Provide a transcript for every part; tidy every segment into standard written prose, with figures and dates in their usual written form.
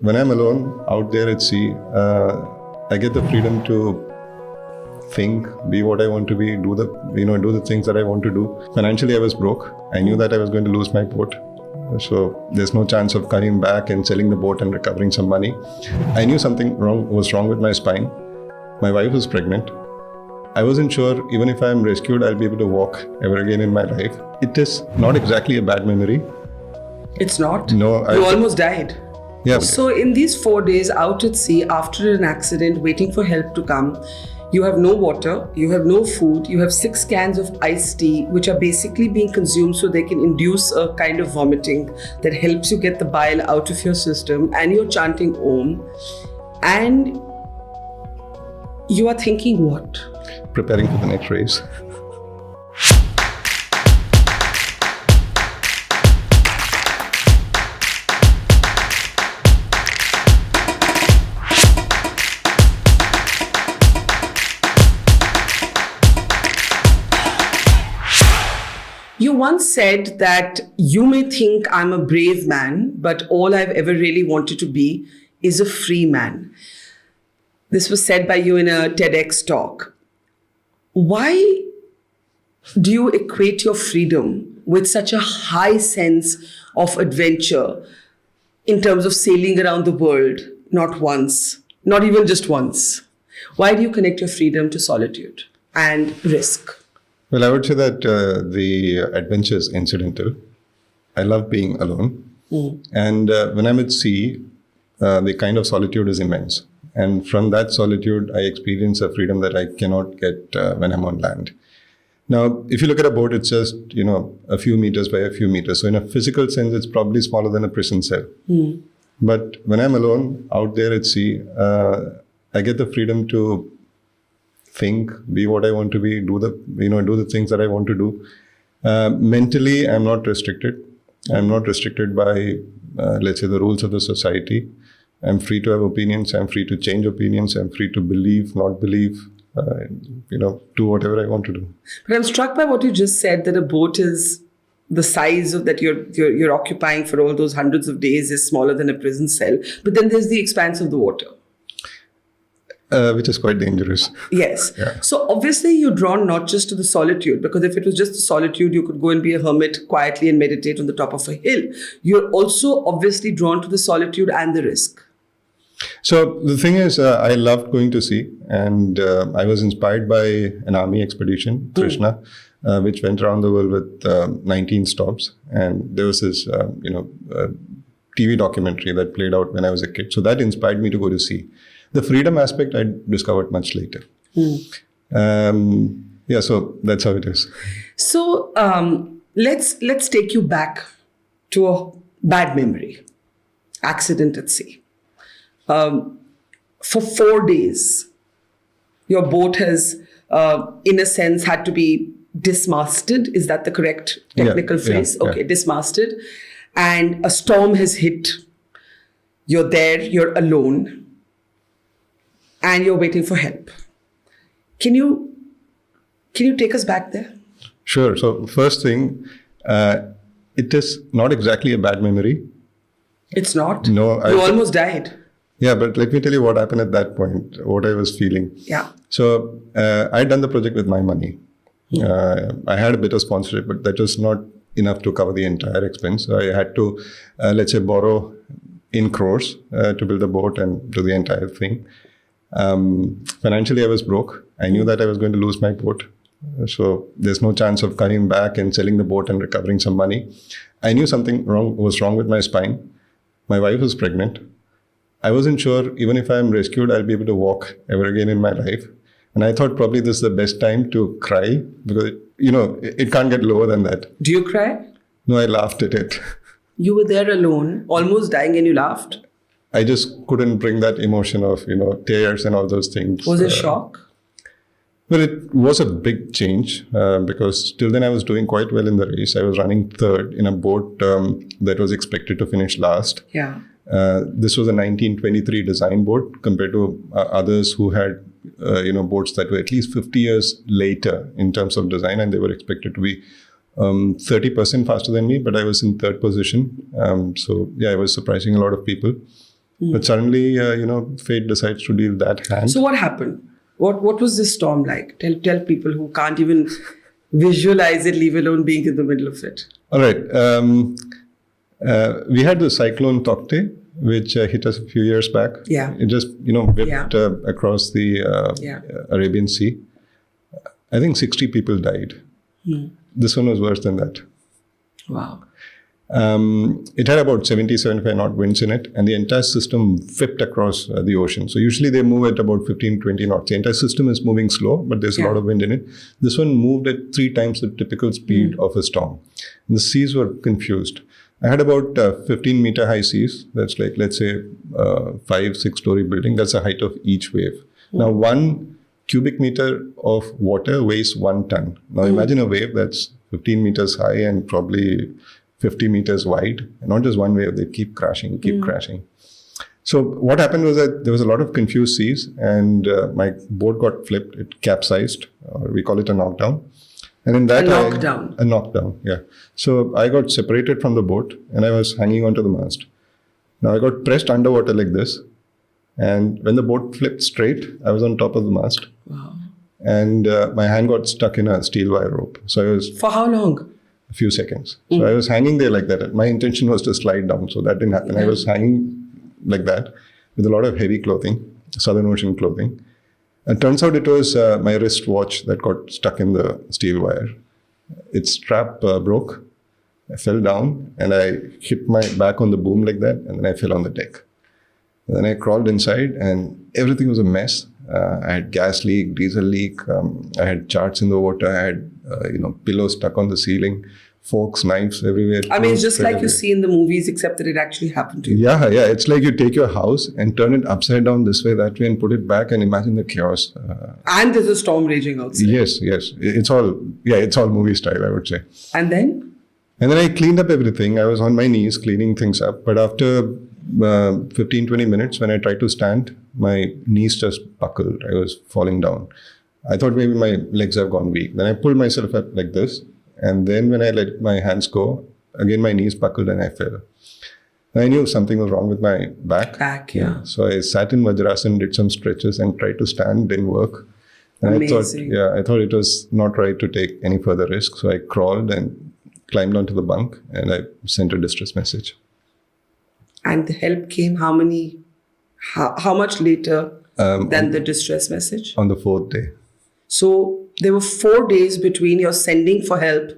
When I'm alone out there at sea, I get the freedom to think, be what I want to be, do the things that I want to do. Financially, I was broke. I knew that I was going to lose my boat. So there's no chance of coming back and selling the boat and recovering some money. I knew something was wrong with my spine. My wife was pregnant. I wasn't sure even if I'm rescued, I'll be able to walk ever again in my life. It is not exactly a bad memory. It's not? No. You almost died. Yeah. So in these 4 days out at sea, after an accident, waiting for help to come, you have no water, you have no food, you have 6 cans of iced tea, which are basically being consumed so they can induce a kind of vomiting that helps you get the bile out of your system, and you're chanting Om. And you are thinking what? Preparing for the next race. You once said that you may think I'm a brave man, but all I've ever really wanted to be is a free man. This was said by you in a TEDx talk. Why do you equate your freedom with such a high sense of adventure in terms of sailing around the world, not once, not even just once? Why do you connect your freedom to solitude and risk? Well, I would say that the adventure is incidental. I love being alone. And when I'm at sea, the kind of solitude is immense. And from that solitude, I experience a freedom that I cannot get when I'm on land. Now, if you look at a boat, it's just, a few meters by a few meters. So in a physical sense, it's probably smaller than a prison cell. But when I'm alone out there at sea, I get the freedom to think, be what I want to be, do the things that I want to do. Mentally, I'm not restricted. I'm not restricted by, let's say, the rules of the society. I'm free to have opinions. I'm free to change opinions. I'm free to believe, not believe, do whatever I want to do. But I'm struck by what you just said, that a boat is the size of that you're occupying for all those hundreds of days is smaller than a prison cell. But then there's the expanse of the water. Which is quite dangerous. Yes. Yeah. So obviously you're drawn not just to the solitude, because if it was just the solitude, you could go and be a hermit quietly and meditate on the top of a hill. You're also obviously drawn to the solitude and the risk. So the thing is, I loved going to sea, and I was inspired by an army expedition, Krishna, which went around the world with 19 stops. And there was this, TV documentary that played out when I was a kid. So that inspired me to go to sea. The freedom aspect I discovered much later. So that's how it is. So let's take you back to a bad memory, accident at sea. For 4 days, your boat has, in a sense, had to be dismasted. Is that the correct technical phrase? Yeah. Okay, dismasted. And a storm has hit. You're there, you're alone. And you're waiting for help. Can you take us back there? Sure. So first thing, it is not exactly a bad memory. It's not? No. You almost died. Yeah, but let me tell you what happened at that point, what I was feeling. Yeah. So I'd done the project with my money. I had a bit of sponsorship, but that was not enough to cover the entire expense. So I had to, let's say, borrow in crores to build the boat and do the entire thing. Financially, I was broke. I knew that I was going to lose my boat. So there's no chance of coming back and selling the boat and recovering some money. I knew something was wrong with my spine. My wife was pregnant. I wasn't sure even if I'm rescued, I'll be able to walk ever again in my life. And I thought probably this is the best time to cry, because, it can't get lower than that. Do you cry? No, I laughed at it. You were there alone, almost dying, and you laughed? I just couldn't bring that emotion of, tears and all those things. Was it shock? Well, it was a big change because till then I was doing quite well in the race. I was running third in a boat that was expected to finish last. Yeah. This was a 1923 design boat compared to others who had, boats that were at least 50 years later in terms of design, and they were expected to be 30% faster than me, but I was in third position. So yeah, I was surprising a lot of people. But suddenly, fate decides to deal that hand. So what happened? What was this storm like? Tell people who can't even visualize it, leave alone being in the middle of it. All right. We had the cyclone Tokte, which hit us a few years back. Yeah. It just, whipped across the Arabian Sea. I think 60 people died. This one was worse than that. Wow. It had about 70, 75 knot winds in it, and the entire system whipped across the ocean. So usually they move at about 15, 20 knots. The entire system is moving slow, but there's a lot of wind in it. This one moved at 3 times the typical speed of a storm. And the seas were confused. I had about 15-meter high seas. That's like, let's say, 5-6-story building. That's the height of each wave. Now, 1 cubic meter of water weighs 1 ton. Now, imagine a wave that's 15 meters high and probably 50 meters wide. And not just one wave, they keep crashing, crashing. So what happened was that there was a lot of confused seas, and my boat got flipped. It capsized, or we call it a knockdown. And in that, a knockdown, yeah. So I got separated from the boat, and I was hanging onto the mast. Now I got pressed underwater like this, and when the boat flipped straight, I was on top of the mast. Wow. And my hand got stuck in a steel wire rope. So I was... For how long? A few seconds. So I was hanging there like that. My intention was to slide down, so that didn't happen. I was hanging like that with a lot of heavy clothing, Southern Ocean clothing. And turns out it was my wristwatch that got stuck in the steel wire. Its strap broke. I fell down and I hit my back on the boom like that, and then I fell on the deck. And then I crawled inside, and everything was a mess. I had gas leak, diesel leak. I had charts in the water. I had pillows stuck on the ceiling, forks, knives everywhere. I mean, it's just like you see in the movies, except that it actually happened to you. Yeah. It's like you take your house and turn it upside down this way, that way, and put it back, and imagine the chaos. And there's a storm raging outside. Yes. It's all movie style, I would say. And then? And then I cleaned up everything. I was on my knees cleaning things up. But after 15-20 minutes, when I tried to stand, my knees just buckled. I was falling down. I thought maybe my legs have gone weak. Then I pulled myself up like this. And then when I let my hands go, again my knees buckled and I fell. And I knew something was wrong with my back. Yeah. So I sat in Vajrasan, did some stretches and tried to stand, didn't work. And Amazing. I thought it was not right to take any further risk. So I crawled and climbed onto the bunk and I sent a distress message. And the help came how much later than the distress message? On the 4th day. So there were 4 days between your sending for help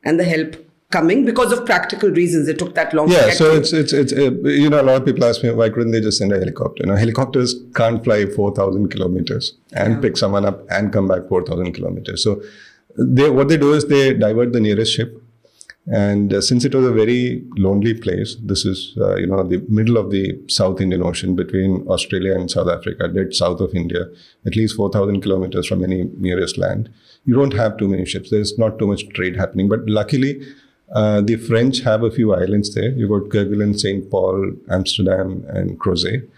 and the help coming because of practical reasons. It took that long. Yeah, so it's a lot of people ask me, why couldn't they just send a helicopter? Helicopters can't fly 4,000 kilometers and pick someone up and come back 4,000 kilometers. So what they do is they divert the nearest ship. And since it was a very lonely place, this is, the middle of the South Indian Ocean between Australia and South Africa, dead south of India, at least 4,000 kilometers from any nearest land. You don't have too many ships. There's not too much trade happening. But luckily, the French have a few islands there. You've got Kerguelen, St. Paul, Amsterdam, and Crozet.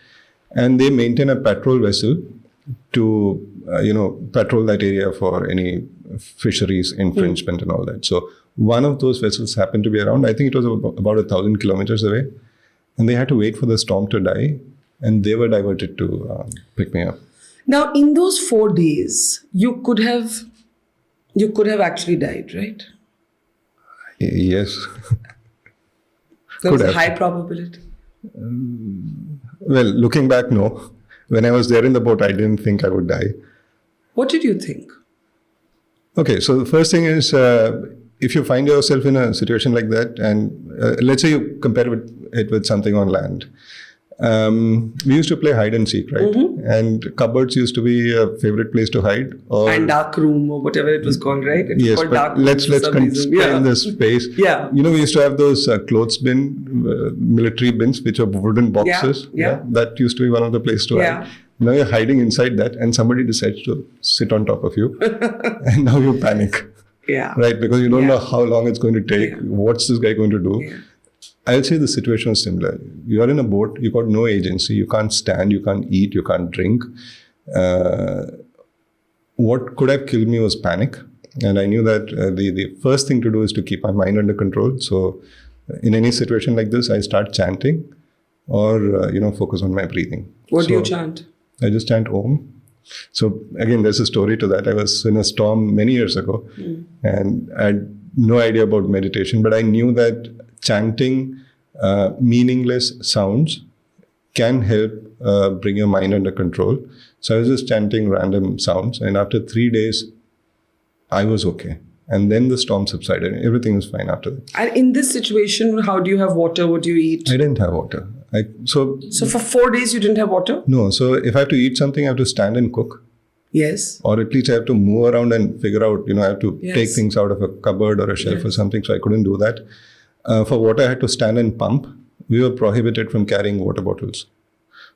And they maintain a patrol vessel to, patrol that area for any fisheries infringement and all that. So one of those vessels happened to be around, I think it was about 1,000 kilometers away. And they had to wait for the storm to die. And they were diverted to pick me up. Now, in those 4 days, you could have actually died, right? Yes. There was a high probability. Well, looking back, no. When I was there in the boat, I didn't think I would die. What did you think? Okay, so the first thing is, if you find yourself in a situation like that, and let's say you compare it with something on land. We used to play hide and seek, right? Mm-hmm. And cupboards used to be a favorite place to hide. And dark room or whatever it was called, right? It was yes, called but dark let's constrain the space. Yeah. We used to have those clothes bin, military bins, which are wooden boxes. Yeah. That used to be one of the places to hide. Now you're hiding inside that and somebody decides to sit on top of you. And now you panic. Yeah. Right? Because you don't know how long it's going to take. Yeah. What's this guy going to do? Yeah. I'll say the situation is similar. You're in a boat, you got no agency, you can't stand, you can't eat, you can't drink. What could have killed me was panic. And I knew that the first thing to do is to keep my mind under control. So in any situation like this, I start chanting. or focus on my breathing. What do you chant? I just chant Om. So again, there's a story to that. I was in a storm many years ago, and I had no idea about meditation, but I knew that chanting meaningless sounds can help bring your mind under control. So I was just chanting random sounds, and after 3 days, I was okay. And then the storm subsided. Everything was fine after that. And in this situation, how do you have water? What do you eat? I didn't have water. So for 4 days, you didn't have water? No. So if I have to eat something, I have to stand and cook. Yes. Or at least I have to move around and figure out, I have to Yes. take things out of a cupboard or a shelf or something. So I couldn't do that. For water, I had to stand and pump. We were prohibited from carrying water bottles.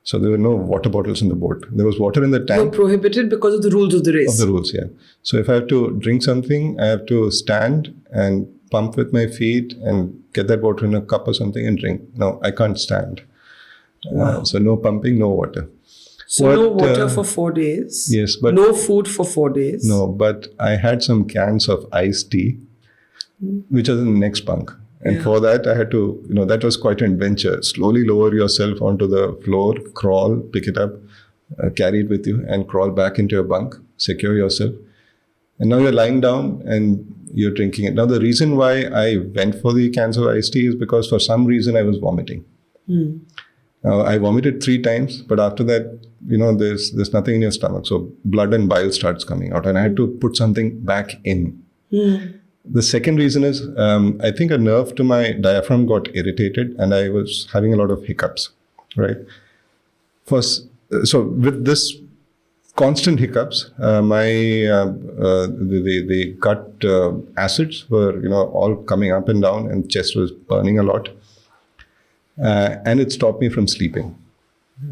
So there were no water bottles in the boat. There was water in the tank. You're prohibited because of the rules of the race. Of the rules, yeah. So if I have to drink something, I have to stand and pump with my feet and get that water in a cup or something and drink. No, I can't stand. Wow. So no pumping, no water. So no water for 4 days? Yes, but... No food for 4 days? No, but I had some cans of iced tea, which was in the next bunk. And for that, I had to, that was quite an adventure. Slowly lower yourself onto the floor, crawl, pick it up, carry it with you, and crawl back into your bunk, secure yourself. And now you're lying down and you're drinking it. Now, the reason why I went for the cans of iced tea is because for some reason I was vomiting. Now, I vomited 3 times, but after that, there's nothing in your stomach. So blood and bile starts coming out, and I had to put something back in. The second reason is, I think a nerve to my diaphragm got irritated and I was having a lot of hiccups, right? So with this constant hiccups, the gut acids were, all coming up and down, and chest was burning a lot. And it stopped me from sleeping.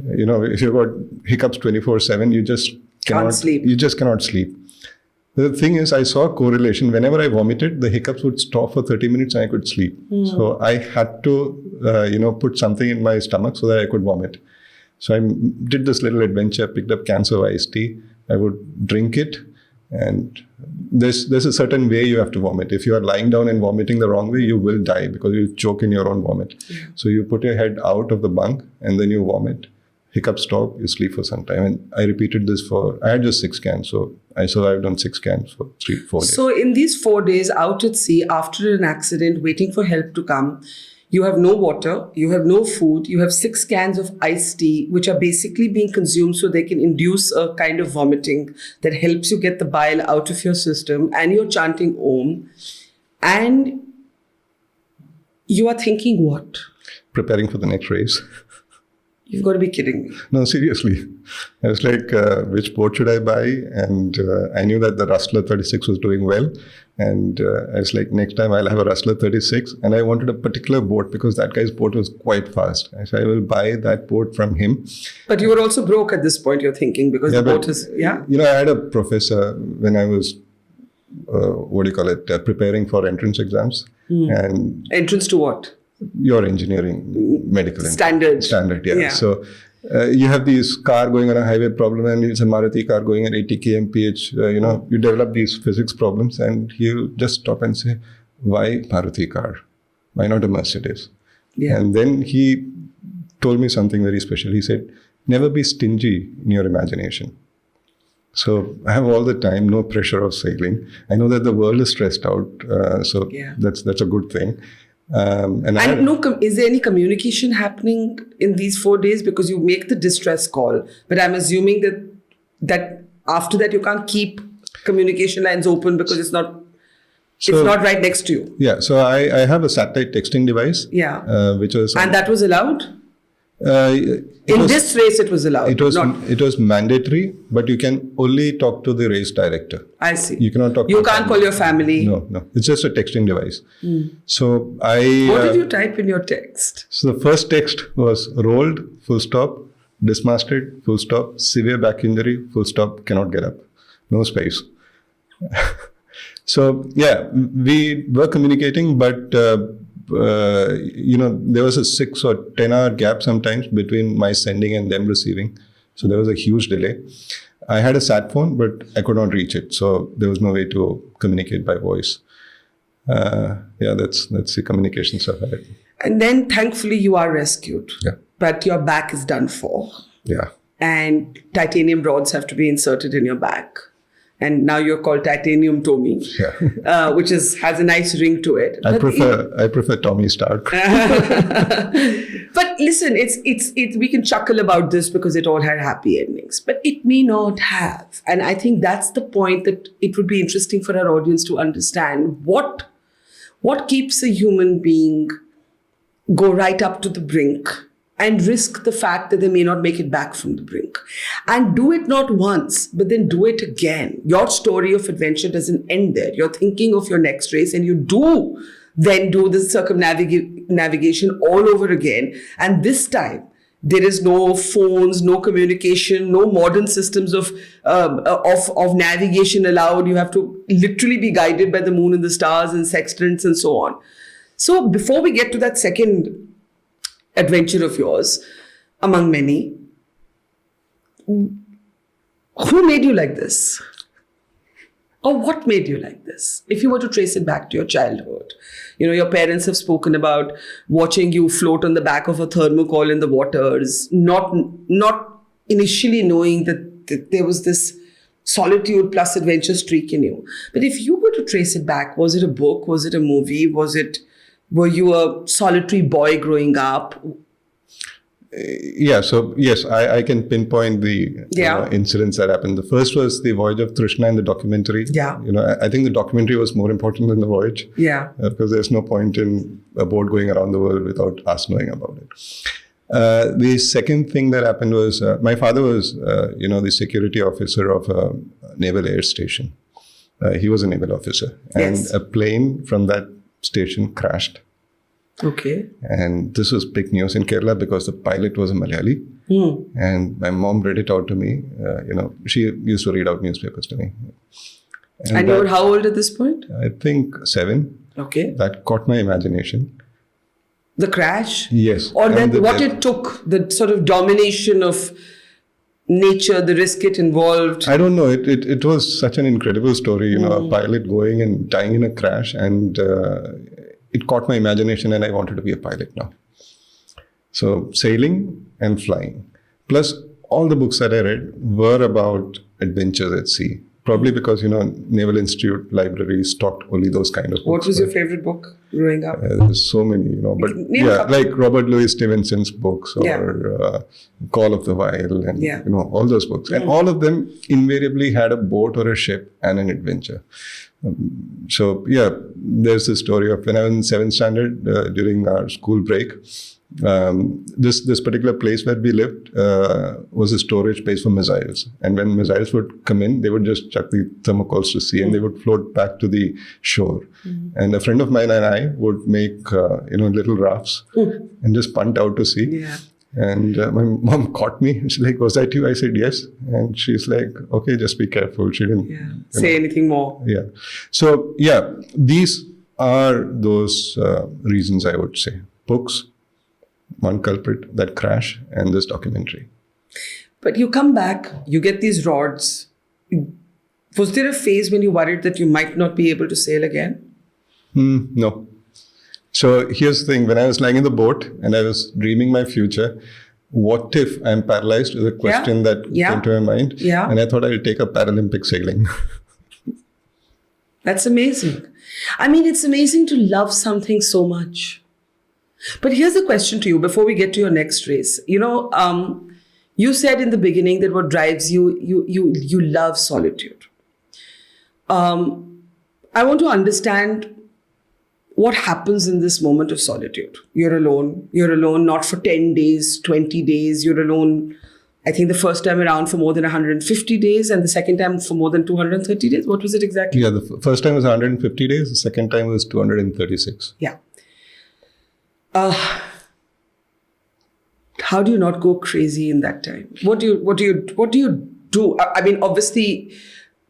If you've got hiccups 24/7, you just Can't sleep. You just cannot sleep. The thing is, I saw a correlation. Whenever I vomited, the hiccups would stop for 30 minutes and I could sleep. So I had to, put something in my stomach so that I could vomit. So I did this little adventure, picked up cans of iced tea. I would drink it. And there's a certain way you have to vomit. If you are lying down and vomiting the wrong way, you will die because you'll choke in your own vomit. So you put your head out of the bunk and then you vomit. Hiccups stop, you sleep for some time. And I repeated this I had just 6 cans. So I survived on 6 cans for 3-4 days. So in these 4 days out at sea, after an accident, waiting for help to come, you have no water, you have no food, you have 6 cans of iced tea, which are basically being consumed so they can induce a kind of vomiting that helps you get the bile out of your system, and you're chanting Om. And you are thinking what? Preparing for the next race. You've got to be kidding me. No, seriously. I was like, which boat should I buy? And I knew that the Rustler 36 was doing well. And I was like, next time I'll have a Rustler 36. And I wanted a particular boat because that guy's boat was quite fast. I said, I will buy that boat from him. But you were also broke at this point, you're thinking, because the boat is, I had a professor when I was, preparing for entrance exams. And entrance to what? Your engineering, medical. Standard, yeah. So you have this car going on a highway problem and it's a Maruti car going at 80 kmph. You develop these physics problems and he'll just stop and say, why Maruti car? Why not a Mercedes? Yeah. And then he told me something very special. He said, never be stingy in your imagination. So I have all the time, no pressure of sailing. I know that the world is stressed out. So that's a good thing. Is there any communication happening in these 4 days? Because you make the distress call, but I'm assuming that after that you can't keep communication lines open because it's not right next to you. Yeah, so I have a satellite texting device. Yeah, which was and that was allowed. This race, it was allowed. It was mandatory, but you can only talk to the race director. I see. You cannot talk. You can't call your family. No. It's just a texting device. So What did you type in your text? So the first text was rolled, full stop, dismasted, full stop, severe back injury, full stop, cannot get up, no space. So yeah, we were communicating, but there was a 6 or 10 hour gap sometimes between my sending and them receiving. So there was a huge delay. I had a sat phone, but I could not reach it. So there was no way to communicate by voice. That's the communication stuff I had. And then thankfully you are rescued. Yeah. but your back is done for. Yeah. And titanium rods have to be inserted in your back. And now you're called Titanium Tomy, which has a nice ring to it. I prefer Tommy Stark. But listen, it's we can chuckle about this because it all had happy endings, but it may not have. And I think that's the point, that it would be interesting for our audience to understand what keeps a human being go right up to the brink and risk the fact that they may not make it back from the brink, and do it not once, but then do it again. Your story of adventure doesn't end there. You're thinking of your next race, and you do then do the circumnavigation all over again. And this time, there is no phones, no communication, no modern systems of navigation allowed. You have to literally be guided by the moon and the stars and sextants and so on. So before we get to that second adventure of yours, among many, who made you like this? Or what made you like this? If you were to trace it back to your childhood, your parents have spoken about watching you float on the back of a thermocol in the waters, not initially knowing that there was this solitude plus adventure streak in you. But if you were to trace it back, was it a book? Was it a movie? Were you a solitary boy growing up? Yeah, so yes, I can pinpoint the incidents that happened. The first was the voyage of Trishna in the documentary. Yeah. I think the documentary was more important than the voyage. Yeah. Because there's no point in a boat going around the world without us knowing about it. The second thing that happened was my father was, the security officer of a naval air station. He was a naval officer. And a plane from that station crashed. Okay. And this was big news in Kerala because the pilot was a Malayali. And my mom read it out to me. She used to read out newspapers to me. And you were how old at this point? I think 7. Okay. That caught my imagination. The crash? Yes. Or then what it took, the sort of domination of nature, the risk it involved? I don't know. It was such an incredible story, a pilot going and dying in a crash, and it caught my imagination, and I wanted to be a pilot now. So sailing and flying. Plus, all the books that I read were about adventures at sea. Probably because, Naval Institute libraries stocked only those kind of books. What was your favorite book growing up? There's so many, but like Robert Louis Stevenson's books or Call of the Whale and, all those books. And all of them invariably had a boat or a ship and an adventure. There's the story of when I was in 7th standard during our school break. This particular place where we lived was a storage place for missiles, and when missiles would come in, they would just chuck the thermocols to sea and they would float back to the shore. And a friend of mine and I would make little rafts and just punt out to sea. And my mom caught me and she's like, "Was that you?" I said, "Yes." And she's like, "Okay, just be careful." She didn't say anything more. So these are those reasons, I would say. Books, one culprit, that crash, and this documentary. But you come back, you get these rods. Was there a phase when you worried that you might not be able to sail again? No. So here's the thing. When I was lying in the boat and I was dreaming my future, what if I'm paralyzed is a question that came to my mind. And I thought I'll take up Paralympic sailing. That's amazing. I mean, it's amazing to love something so much. But here's the question to you before we get to your next race. You said in the beginning that what drives you love solitude. I want to understand what happens in this moment of solitude. You're alone. You're alone not for 10 days, 20 days. You're alone, I think the first time around for more than 150 days and the second time for more than 230 days. What was it exactly? Yeah, the first time was 150 days. The second time was 236. Yeah. How do you not go crazy in that time? What do you do? I mean, obviously,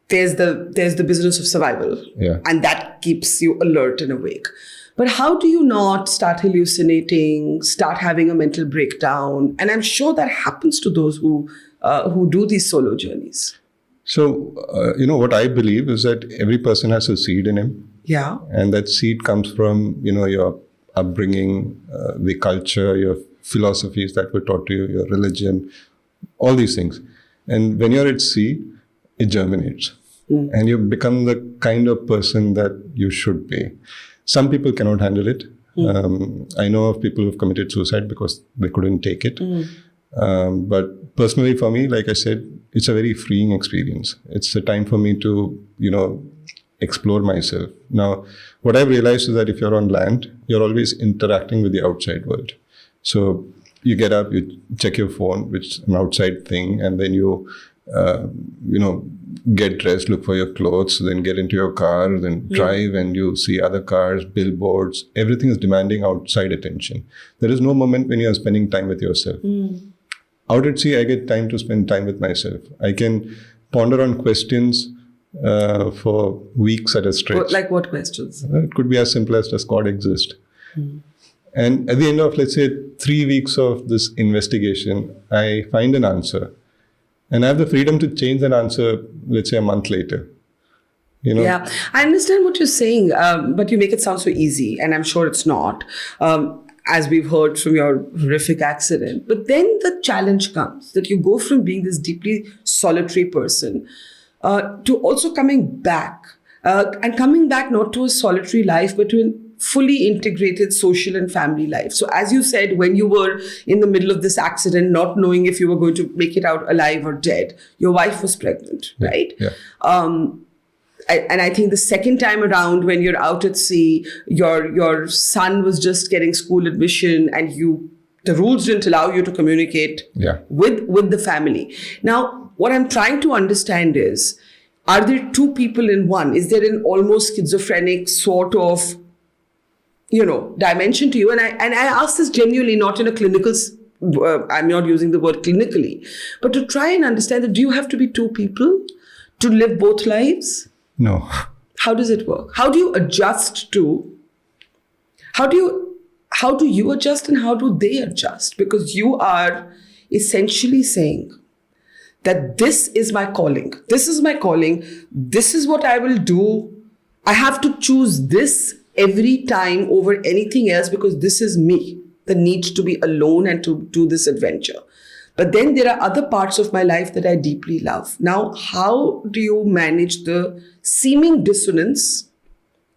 there's the business of survival, and that keeps you alert and awake. But how do you not start hallucinating, start having a mental breakdown? And I'm sure that happens to those who do these solo journeys. So, what I believe is that every person has a seed in him. Yeah. And that seed comes from, your upbringing, the culture, your philosophies that were taught to you, your religion, all these things. And when you're at sea, it germinates. And you become the kind of person that you should be. Some people cannot handle it. I know of people who've committed suicide because they couldn't take it. But personally for me, like I said, it's a very freeing experience. It's a time for me to, explore myself. Now, what I've realized is that if you're on land, you're always interacting with the outside world. So you get up, you check your phone, which is an outside thing, and then you, get dressed, look for your clothes, then get into your car, then drive, and you see other cars, billboards. Everything is demanding outside attention. There is no moment when you are spending time with yourself. Out at sea, I get time to spend time with myself. I can ponder on questions for weeks at a stretch. Like what questions? It could be as simple as, does God exist? And at the end of, let's say, 3 weeks of this investigation, I find an answer. And I have the freedom to change that answer, let's say, a month later. Yeah, I understand what you're saying, but you make it sound so easy, and I'm sure it's not, as we've heard from your horrific accident. But then the challenge comes that you go from being this deeply solitary person to also coming back, and coming back not to a solitary life, but to a fully integrated social and family life. So as you said, when you were in the middle of this accident, not knowing if you were going to make it out alive or dead, your wife was pregnant, right? Yeah. And I think the second time around, when you're out at sea, your son was just getting school admission, and the rules didn't allow you to communicate with the family. Now, what I'm trying to understand is, are there two people in one? Is there an almost schizophrenic sort of, dimension to you? And I ask this genuinely, not in a clinical, I'm not using the word clinically, but to try and understand that, do you have to be two people to live both lives? No. How does it work? How do you adjust to, how do you adjust, and how do they adjust? Because you are essentially saying that this is my calling. This is my calling. This is what I will do. I have to choose this every time over anything else, because this is me, the need to be alone and to do this adventure. But then there are other parts of my life that I deeply love. Now, how do you manage the seeming dissonance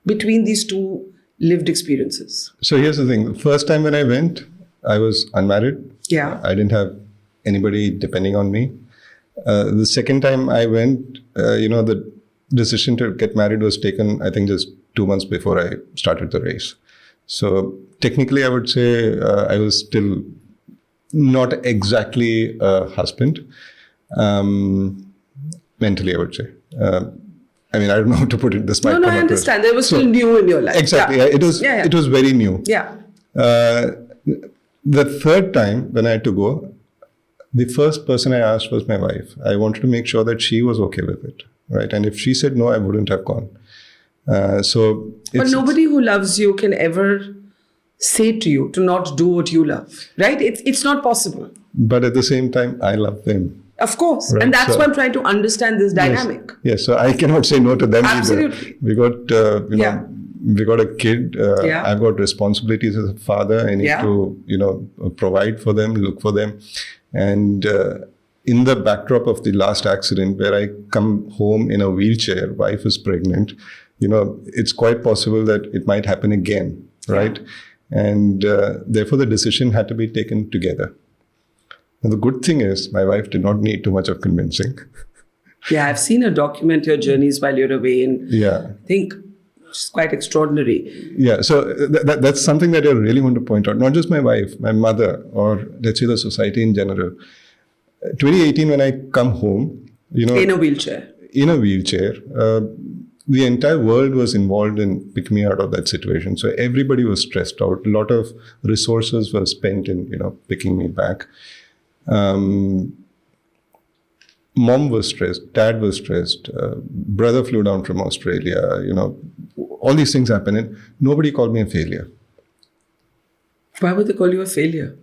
between these two lived experiences? So here's the thing. The first time when I went, I was unmarried. Yeah. I didn't have anybody depending on me. The second time I went, the decision to get married was taken, I think, just 2 months before I started the race. So technically, I would say I was still not exactly a husband. Mentally, I would say. I don't know how to put it. This might No, I understand. It was still new in your life. Exactly. Yeah. It was very new. Yeah. The third time when I had to go, the first person I asked was my wife. I wanted to make sure that she was okay with it, right? And if she said no, I wouldn't have gone. But nobody who loves you can ever say to you to not do what you love, right? It's not possible. But at the same time, I love them. Of course. Right? And that's why I'm trying to understand this dynamic. Yes. So I cannot say no to them. Absolutely. Either. We got, we got a kid. I've got responsibilities as a father. I need to, provide for them, look for them. And in the backdrop of the last accident, where I come home in a wheelchair, wife is pregnant, it's quite possible that it might happen again, right? And therefore, the decision had to be taken together. And the good thing is, my wife did not need too much of convincing. Yeah, I've seen her document your journeys while you're away, and I think it's quite extraordinary. Yeah, so that's something that I really want to point out. Not just my wife, my mother, or let's say the society in general. 2018, when I come home, in a wheelchair. The entire world was involved in picking me out of that situation. So everybody was stressed out. A lot of resources were spent in, picking me back. Mom was stressed. Dad was stressed. Brother flew down from Australia. All these things happened, and nobody called me a failure. Why would they call you a failure?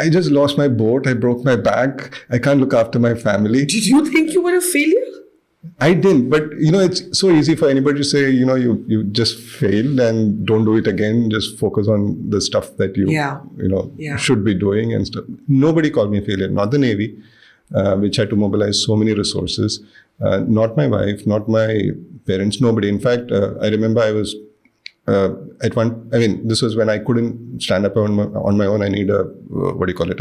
I just lost my boat. I broke my back. I can't look after my family. Did you think you were a failure? I didn't, but it's so easy for anybody to say, you just failed and don't do it again. Just focus on the stuff that you should be doing and stuff. Nobody called me a failure. Not the Navy, which had to mobilize so many resources. Not my wife, not my parents, nobody. In fact, I remember I was this was when I couldn't stand up on my own. I need a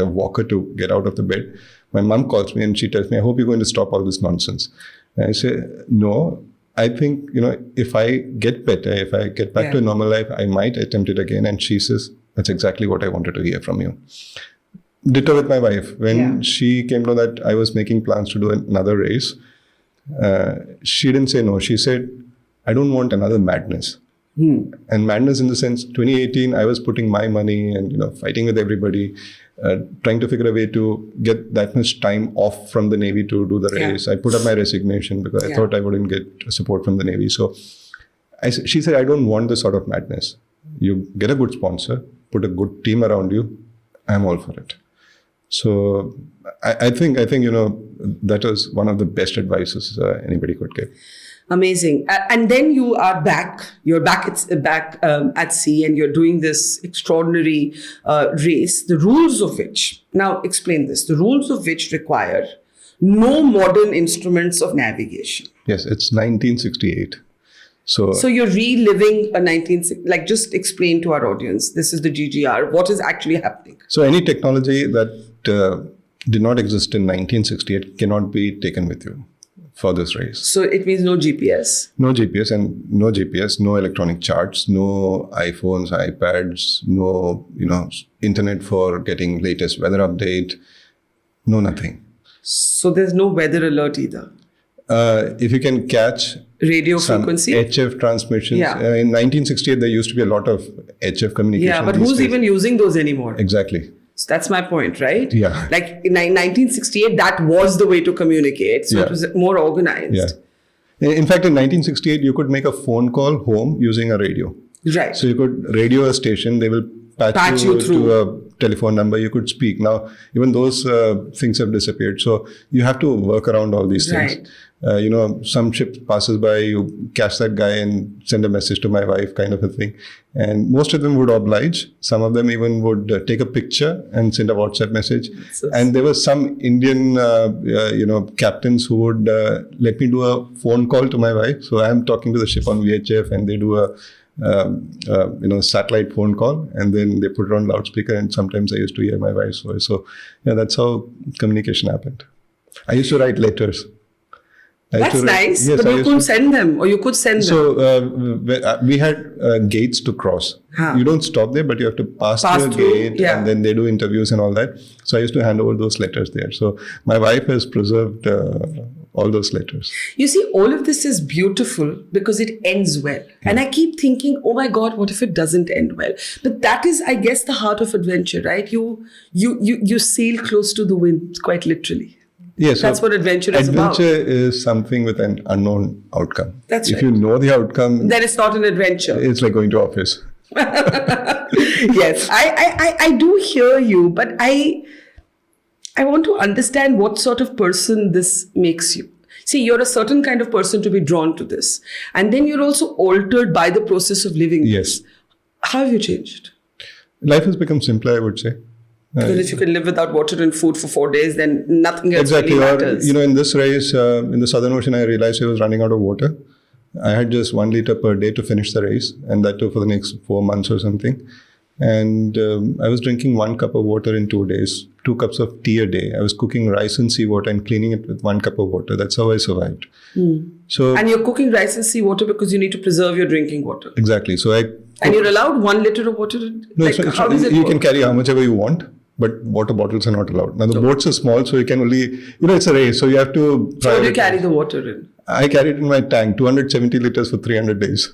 walker to get out of the bed. My mom calls me and she tells me, I hope you're going to stop all this nonsense. And I say, no, I think, if I get better, if I get back to a normal life, I might attempt it again. And she says, that's exactly what I wanted to hear from you. Ditto with my wife. When she came to know that I was making plans to do another race, she didn't say no. She said, I don't want another madness. And madness in the sense, 2018, I was putting my money and, fighting with everybody, trying to figure a way to get that much time off from the Navy to do the race. I put up my resignation because I thought I wouldn't get support from the Navy. So she said, I don't want this sort of madness. You get a good sponsor, put a good team around you. I'm all for it. So I think that was one of the best advices anybody could give. Amazing. And then you are back. You're back at sea, and you're doing this extraordinary race. The rules of which, now explain this. The rules of which require no modern instruments of navigation. Yes, it's 1968. So you're reliving just explain to our audience. This is the GGR. What is actually happening? So any technology that did not exist in 1968 cannot be taken with you for this race. So it means no GPS? No GPS, no electronic charts, no iPhones, iPads, no, internet for getting latest weather update, no nothing. So there's no weather alert either? If you can catch radio frequency, HF transmissions. In 1968, there used to be a lot of HF communication. Yeah, but who's even using those anymore? Exactly. So that's my point, right? Yeah. Like in 1968, that was the way to communicate. So it was more organized. Yeah. In fact, in 1968, you could make a phone call home using a radio. Right. So you could radio a station. They will patch you through to a telephone number. You could speak. Now, even those things have disappeared. So you have to work around all these things. Right. Some ship passes by, you catch that guy and send a message to my wife, kind of a thing. And most of them would oblige. Some of them even would take a picture and send a WhatsApp message. And there were some Indian, captains who would let me do a phone call to my wife. So I'm talking to the ship on VHF, and they do a satellite phone call, and then they put it on loudspeaker. And sometimes I used to hear my wife's voice. So that's how communication happened. I used to write letters. That's nice, yes, but you couldn't send them, or you could send them. So we had gates to cross. You don't stop there, but you have to pass through a gate, and then they do interviews and all that. So I used to hand over those letters there. So my wife has preserved all those letters. You see, all of this is beautiful because it ends well. And I keep thinking, oh my God, what if it doesn't end well? But that is, I guess, the heart of adventure, right? You sail close to the wind, quite literally. Yes, that's what adventure is about. Adventure is something with an unknown outcome. That's right. If you know the outcome, then it's not an adventure. It's like going to office. Yes, I do hear you, but I want to understand what sort of person this makes you. See, you're a certain kind of person to be drawn to this. And then you're also altered by the process of living this. How have you changed? Life has become simpler, I would say. Because if you can live without water and food for 4 days, then nothing else really matters. Or, in this race, in the Southern Ocean, I realized I was running out of water. I had just 1 liter per day to finish the race, and that too for the next 4 months or something. And I was drinking 1 cup of water in 2 days, 2 cups of tea a day. I was cooking rice and seawater and cleaning it with 1 cup of water. That's how I survived. And you're cooking rice and seawater because you need to preserve your drinking water. Exactly. And you're allowed 1 liter of water? How does it work? You can carry how much ever you want. But water bottles are not allowed. Now, the boats are small, so you can only, it's a race, so you have to... So where do you carry the water in? I carry it in my tank, 270 liters for 300 days.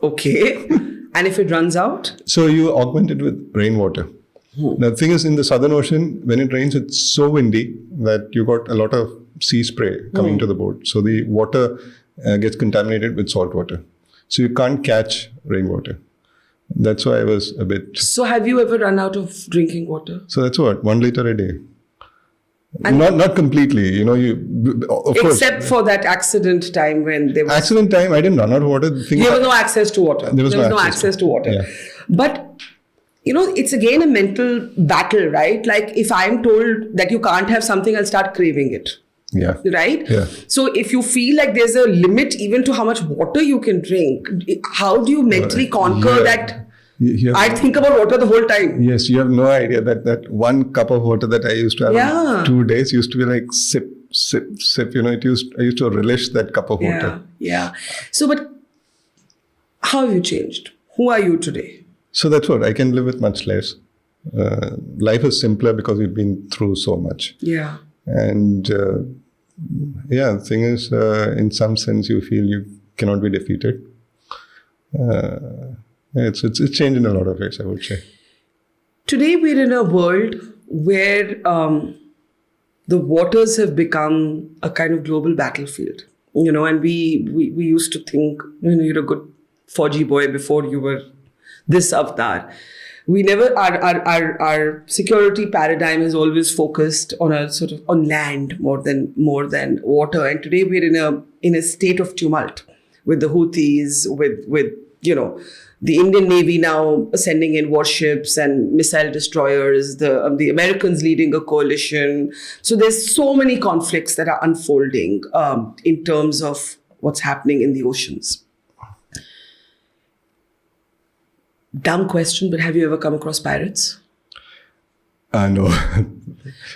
Okay. And if it runs out? So you augment it with rainwater. Now, the thing is, in the Southern Ocean, when it rains, it's so windy that you got a lot of sea spray coming to the boat. So the water gets contaminated with salt water. So you can't catch rainwater. That's why I was a bit... So have you ever run out of drinking water? So that's what, 1 liter a day. And not completely, you of course. Except for that accident time when there was... Accident time, I didn't run out of water. There was no access to water. There was no access to water. Yeah. But, it's again a mental battle, right? Like if I'm told that you can't have something, I'll start craving it. Yeah. Right? Yeah. So if you feel like there's a limit even to how much water you can drink, how do you mentally conquer that? I think about water the whole time. Yes, you have no idea that one cup of water that I used to have in 2 days used to be like sip. I used to relish that cup of water. Yeah. So, but how have you changed? Who are you today? So that's what I can live with much less. Life is simpler because we've been through so much. Yeah. And the thing is, in some sense, you feel you cannot be defeated. It's changed in a lot of ways, I would say. Today we're in a world where the waters have become a kind of global battlefield. And we used to think, you're a good 4G boy before you were this avatar. We never, our security paradigm is always focused on a sort of on land more than water. And today we're in a state of tumult with the Houthis, with the Indian Navy now sending in warships and missile destroyers, the Americans leading a coalition. So there's so many conflicts that are unfolding in terms of what's happening in the oceans. Dumb question, but have you ever come across pirates? No.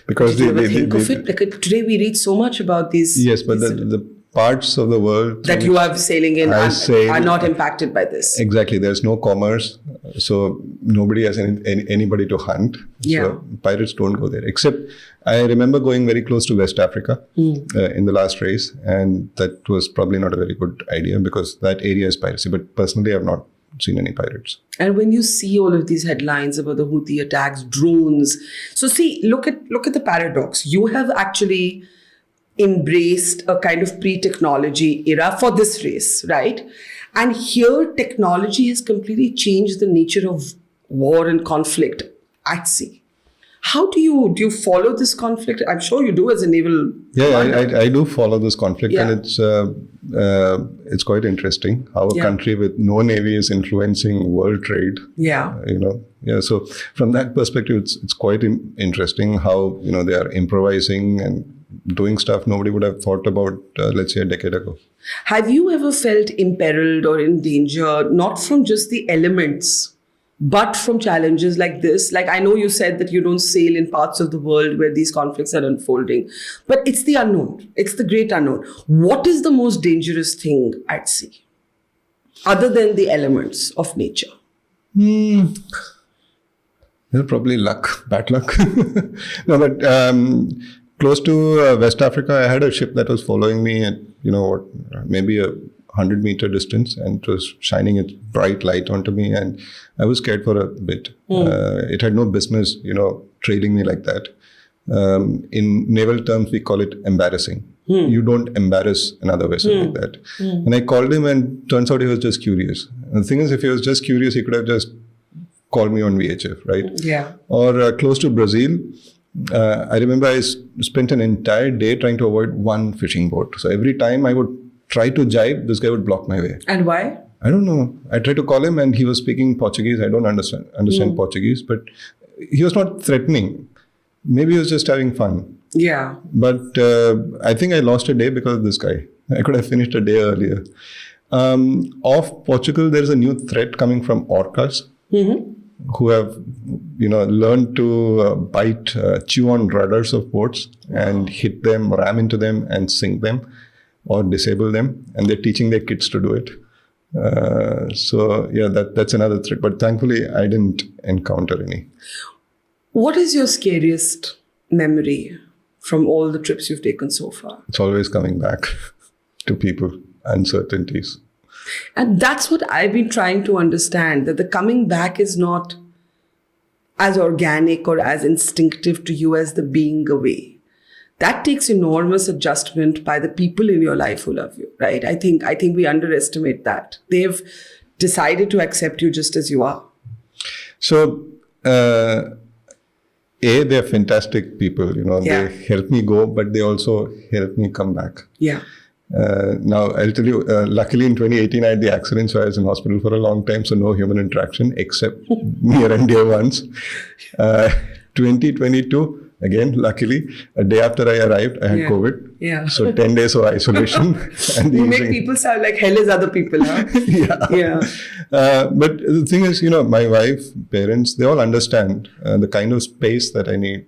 Because did you ever think of it? Like today we read so much about these. Yes, but the parts of the world that you are sailing in are not impacted by this. Exactly. There's no commerce. So nobody has anybody to hunt. Yeah. So pirates don't go there. Except I remember going very close to West Africa in the last race. And that was probably not a very good idea because that area is piracy. But personally, I've not seen any pirates. And when you see all of these headlines about the Houthi attacks, drones. So see, look at the paradox. You have actually embraced a kind of pre-technology era for this race, right? And here technology has completely changed the nature of war and conflict at sea. How do you follow this conflict? I'm sure you do as a naval commander. I do follow this conflict, Yeah. and it's quite interesting how a country with no navy is influencing world trade. Yeah. So from that perspective, it's quite interesting how they are improvising and doing stuff nobody would have thought about, let's say, a decade ago. Have you ever felt imperiled or in danger, not from just the elements, but from challenges like this? Like I know you said that you don't sail in parts of the world where these conflicts are unfolding, but it's the unknown. It's the great unknown. What is the most dangerous thing at sea, other than the elements of nature? Probably luck, bad luck. No, but close to West Africa, I had a ship that was following me at, maybe 100-meter distance, and it was shining its bright light onto me, and I was scared for a bit. It had no business, trailing me like that. In naval terms, we call it embarrassing. You don't embarrass another vessel like that. And I called him, and turns out he was just curious. And the thing is, if he was just curious, he could have just called me on VHF, right? Yeah. Or close to Brazil, I remember I spent an entire day trying to avoid one fishing boat. So every time I would try to jibe, this guy would block my way. And why? I don't know. I tried to call him and he was speaking Portuguese. I don't understand Portuguese, but he was not threatening. Maybe he was just having fun. Yeah. But I think I lost a day because of this guy. I could have finished a day earlier. Off Portugal, there is a new threat coming from orcas. Who have, learned to chew on rudders of boats and hit them, ram into them and sink them or disable them. And they're teaching their kids to do it. That's another threat. But thankfully, I didn't encounter any. What is your scariest memory from all the trips you've taken so far? It's always coming back to people, uncertainties. And that's what I've been trying to understand, that the coming back is not as organic or as instinctive to you as the being away. That takes enormous adjustment by the people in your life who love you, right? I think we underestimate that. They've decided to accept you just as you are. So they're fantastic people. They help me go, but they also help me come back. Yeah. Now, I'll tell you, luckily in 2018, I had the accident, so I was in hospital for a long time, so no human interaction except near and dear ones. 2022, again, luckily, a day after I arrived, I had COVID. Yeah. So 10 days of isolation. And you make people sound like hell as other people, huh? Yeah. But the thing is, my wife, parents, they all understand the kind of space that I need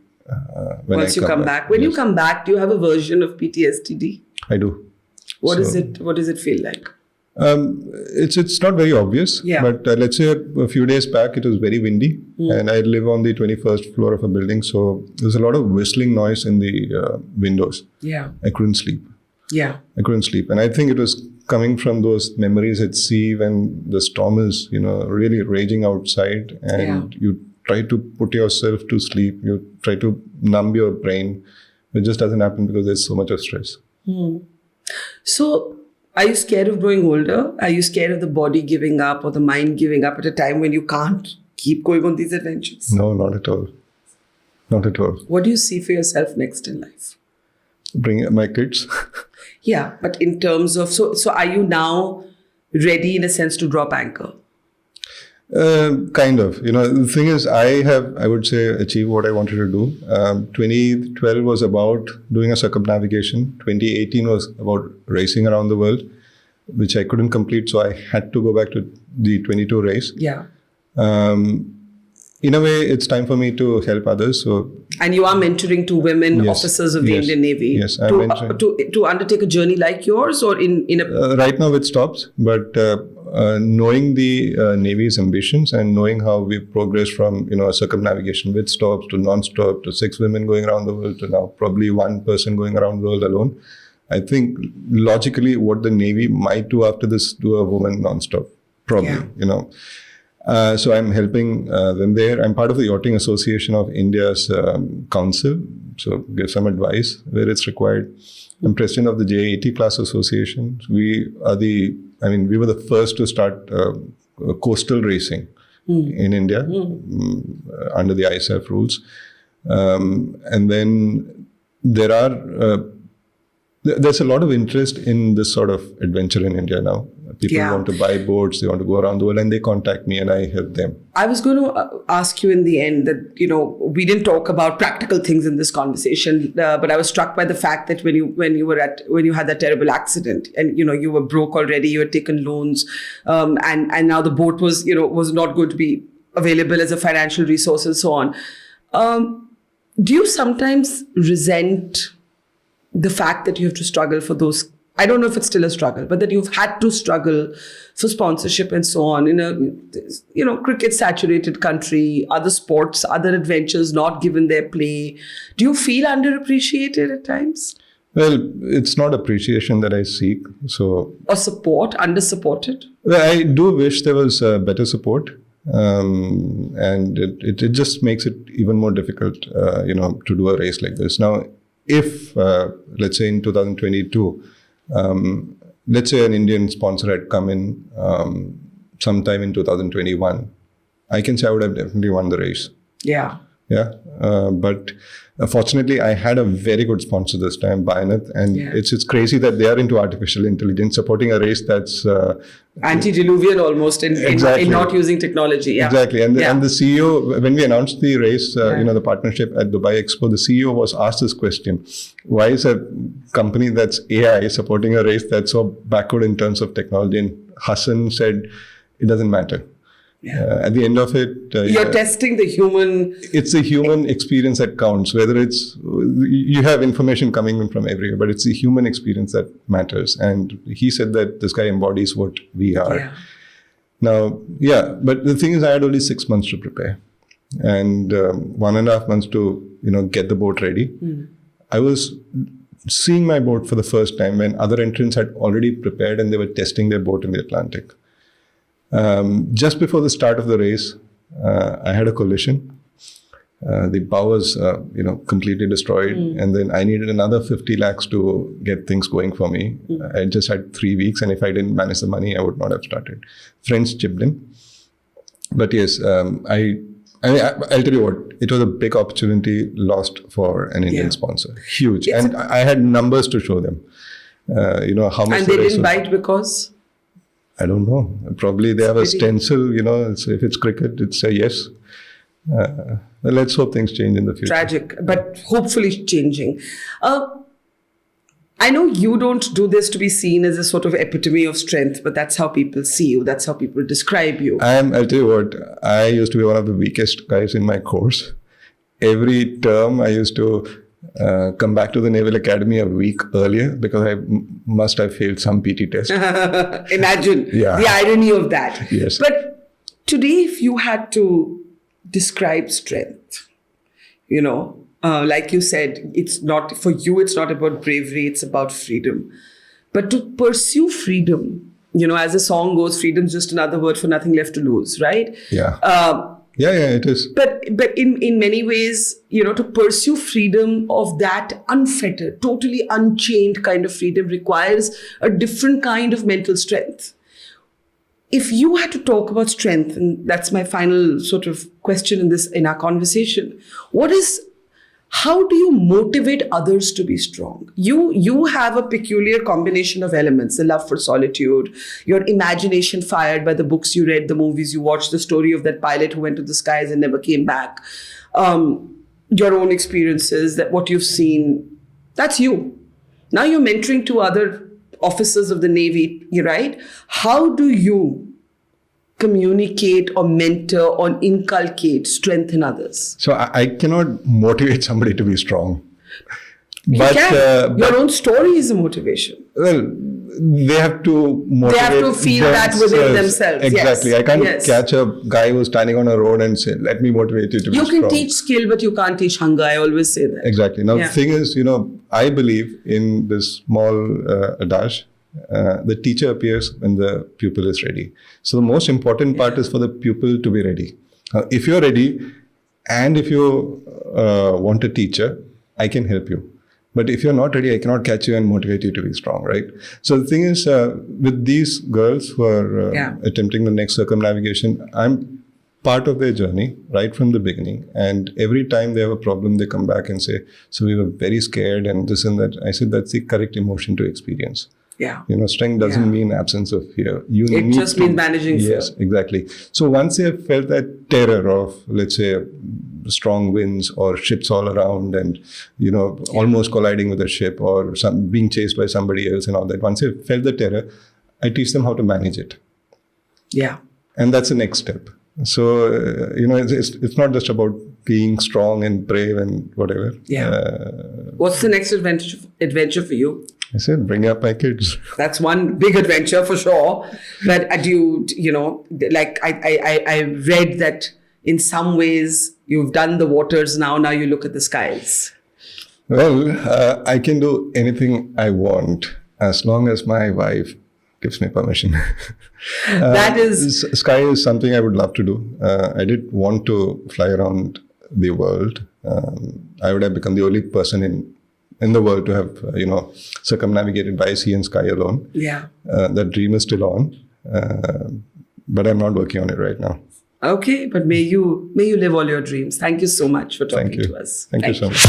when Once you come back. When you come back, do you have a version of PTSD? I do. What does it feel like? It's not very obvious, but let's say a few days back it was very windy, and I live on the 21st floor of a building, so there's a lot of whistling noise in the windows. Yeah, I couldn't sleep. I couldn't sleep, and I think it was coming from those memories at sea when the storm is really raging outside, and you try to put yourself to sleep. You try to numb your brain. It just doesn't happen because there's so much of stress. So, are you scared of growing older? Are you scared of the body giving up or the mind giving up at a time when you can't keep going on these adventures? No, not at all. Not at all. What do you see for yourself next in life? Bring my kids. Yeah, but in terms of, so are you now ready in a sense to drop anchor? Kind of. The thing is, I would say, achieved what I wanted to do. 2012 was about doing a circumnavigation. 2018 was about racing around the world, which I couldn't complete, so I had to go back to the 22 race. Yeah. In a way, it's time for me to help others. And you are mentoring two women officers of the Indian Navy. Yes, I'm mentoring. To undertake a journey like yours, or in a... right now it stops, but knowing the Navy's ambitions and knowing how we've progressed from a circumnavigation with stops to non-stop to 6 women going around the world to now probably 1 person going around the world alone, I think logically what the Navy might do after this, do a woman non-stop, probably, so I'm helping them there. I'm part of the Yachting Association of India's council, so give some advice where it's required. I'm president of the J80 class association. We were the first to start coastal racing in India under the ISAF rules. And then there's a lot of interest in this sort of adventure in India now. People want to buy boats, they want to go around the world, and they contact me and I help them. I was going to ask you in the end that, we didn't talk about practical things in this conversation, but I was struck by the fact that when you had that terrible accident and, you were broke already, you had taken loans, and now the boat was not going to be available as a financial resource and so on. Do you sometimes resent the fact that you have to struggle for those? I don't know if it's still a struggle, but that you've had to struggle for sponsorship and so on in a, cricket saturated country, other sports, other adventures not given their play. Do you feel underappreciated at times? Well, it's not appreciation that I seek. Or support, under-supported? Well, I do wish there was better support. And it just makes it even more difficult, to do a race like this. Now, if, let's say in 2022, let's say an Indian sponsor had come in sometime in 2021, I can say I would have definitely won the race. Yeah. Yeah. But fortunately, I had a very good sponsor this time, Bayanat. And it's crazy that they are into artificial intelligence, supporting a race that's... antediluvian almost in not using technology. Yeah. Exactly. And the CEO, when we announced the race, the partnership at Dubai Expo, the CEO was asked this question: why is a company that's AI supporting a race that's so backward in terms of technology? And Hassan said, it doesn't matter. Yeah. At the end of it, you're testing the human. It's the human experience that counts. Whether it's you have information coming in from everywhere, but it's the human experience that matters. And he said that this guy embodies what we are. Yeah. Now, but the thing is, I had only 6 months to prepare, and 1.5 months to get the boat ready. I was seeing my boat for the first time when other entrants had already prepared and they were testing their boat in the Atlantic. Just before the start of the race, I had a collision. The bow was, completely destroyed. And then I needed another 50 lakhs to get things going for me. I just had 3 weeks. And if I didn't manage the money, I would not have started. Friends chipped in. But yes, I I mean, I'll tell you what, it was a big opportunity lost for an Indian sponsor. Huge. And I had numbers to show them. How much. And they didn't bite because? I don't know. Probably they have a stencil, if it's cricket, it's a yes. Well, let's hope things change in the future. Tragic, but hopefully changing. I know you don't do this to be seen as a sort of epitome of strength, but that's how people see you. That's how people describe you. I'll tell you what, I used to be one of the weakest guys in my course. Every term I used to come back to the Naval Academy a week earlier because I must have failed some PT test. Imagine the irony of that. Yes. But today, if you had to describe strength, like you said, it's not for you, it's not about bravery, it's about freedom. But to pursue freedom, as the song goes, freedom's just another word for nothing left to lose, right? Yeah. It is. But in many ways, to pursue freedom of that unfettered, totally unchained kind of freedom requires a different kind of mental strength. If you had to talk about strength, and that's my final sort of question in our conversation, how do you motivate others to be strong? You have a peculiar combination of elements, the love for solitude, your imagination fired by the books you read, the movies you watched, the story of that pilot who went to the skies and never came back, your own experiences, that what you've seen, that's you. Now you're mentoring two other officers of the Navy, right? How do you communicate or mentor or inculcate strength in others? So I cannot motivate somebody to be strong. You can. Your own story is a motivation. Well, they have to motivate. They have to feel that within themselves. Exactly. Yes. I can't catch a guy who's standing on a road and say, let me motivate you to be strong. You can teach skill, but you can't teach hunger. I always say that. Exactly. Now, the thing is, I believe in this small adage. The teacher appears when the pupil is ready. So the most important part is for the pupil to be ready. If you're ready and if you want a teacher, I can help you. But if you're not ready, I cannot catch you and motivate you to be strong, right? So the thing is, with these girls who are attempting the next circumnavigation, I'm part of their journey right from the beginning. And every time they have a problem, they come back and say, so we were very scared and this and that. I said, that's the correct emotion to experience. Yeah. Strength doesn't mean absence of fear. It just means managing fear. Yes, exactly. So once they have felt that terror of, let's say, strong winds or ships all around and, almost colliding with a ship or being chased by somebody else and all that, once they've felt the terror, I teach them how to manage it. Yeah. And that's the next step. So, it's not just about being strong and brave and whatever. Yeah. What's the next adventure for you? I said, bring up my kids. That's one big adventure for sure. But I read that in some ways you've done the waters now you look at the skies. Well, I can do anything I want as long as my wife gives me permission. Sky is something I would love to do. I did want to fly around the world. I would have become the only person in the world to have, circumnavigated by sea and sky alone. Yeah. That dream is still on, but I'm not working on it right now. Okay, but may you live all your dreams. Thank you so much for talking to us. Thank you so much.